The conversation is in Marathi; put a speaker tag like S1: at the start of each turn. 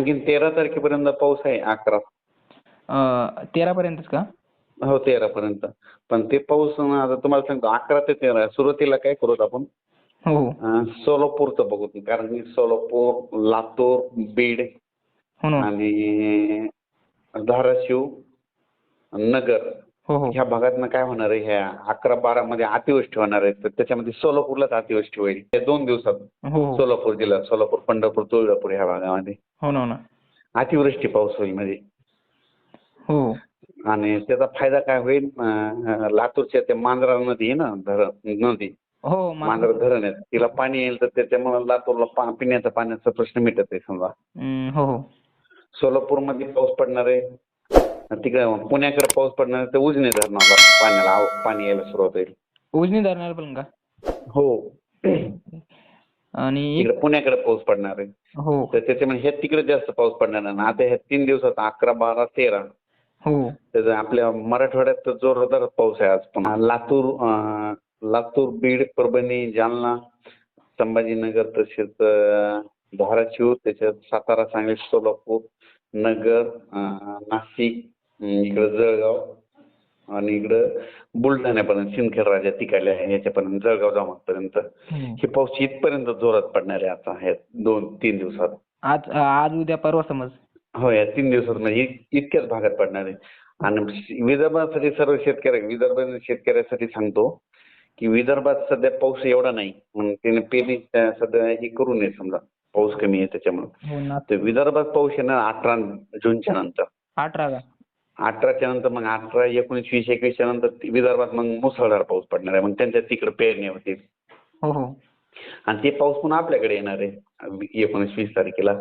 S1: आणखीन 13 तारखेपर्यंत पाऊस आहे. 11.
S2: 13 पर्यंतच का?
S1: हो, 13 पर्यंत. पण ते पाऊस आता तुम्हाला सांगतो 11 ते 13 सुरुवातीला काय करूत आपण
S2: हो हो.
S1: सोलापूरचं बघू, कारण की सोलापूर, लातूर, बीड
S2: हो ना.
S1: आणि धाराशिव, नगर
S2: हो हो.
S1: ह्या भागातनं काय होणार आहे, ह्या 11-12 मध्ये अतिवृष्टी होणार आहे. तर त्याच्यामध्ये सोलापूरलाच अतिवृष्टी होईल या 2 दिवसात.
S2: हो हो.
S1: सोलापूर जिल्हा, सोलापूर, पंढरपूर, तुळजापूर ह्या भागामध्ये
S2: हो ना, हो ना.
S1: अतिवृष्टी पाऊस होईल म्हणजे.
S2: हो.
S1: आणि त्याचा फायदा काय होईल, लातूरच्या ते मांजरा नदी आहे ना, नदी
S2: हो.
S1: मांजरा धरण आहे, तिला पाणी येईल तर त्याच्यामुळे लातूरला पिण्याच्या पाण्याचा प्रश्न मिटत आहे समजा.
S2: हो हो.
S1: सोलापूरमध्ये पाऊस पडणार आहे, तिकडे पुण्याकडे पाऊस पडणार आहे, तर उजनी धरणाला पाणी यायला सुरुवात होईल.
S2: उजनी धरणार पण का?
S1: हो,
S2: आणि
S1: तिकडे पुण्याकडे पाऊस पडणार आहे.
S2: हो
S1: तर त्याच्यामुळे हे तिकडे जास्त पाऊस पडणार आहे. आता ह्या 3 दिवसात 11, 12, 13
S2: हो.
S1: त्याचा आपल्या मराठवाड्यात तर जोरदार पाऊस आहे आज पण. लातूर, बीड, परभणी, जालना, संभाजीनगर, तसेच धाराशिव, त्याच्यात सातारा, सांगली, सोलापूर, नगर, नाशिक, इकडं जळगाव आणि इकडं बुलढाण्यापर्यंत, सिंदखेड राजा तिकडल्या ह्याच्यापर्यंत, जळगाव जामोदपर्यंत हे पाऊस इथपर्यंत जोरात पडणार आहे आता ह्या 2-3 दिवसात.
S2: आज आज उद्या परवा समज.
S1: हो, या 3 दिवसात म्हणजे इतक्याच भागात पडणार आहे. आणि विदर्भासाठी सर्व शेतकऱ्यासाठी सांगतो की विदर्भात सध्या पाऊस एवढा नाही, म्हणून त्याने पेरणी सध्या हे करू नये समजा, पाऊस कमी आहे त्याच्यामुळे.
S2: हो ना.
S1: तर विदर्भात पाऊस येणार 18 जूनच्या नंतर.
S2: 18 का?
S1: 18च्या नंतर, मग 18, 19, 20, 21च्या नंतर विदर्भात मग मुसळधार पाऊस पडणार आहे. मग त्यांच्या तिकडे पेरणी होतील
S2: हो हो.
S1: आणि ते पाऊस पुन्हा आपल्याकडे येणार आहे 19-20 तारखेला.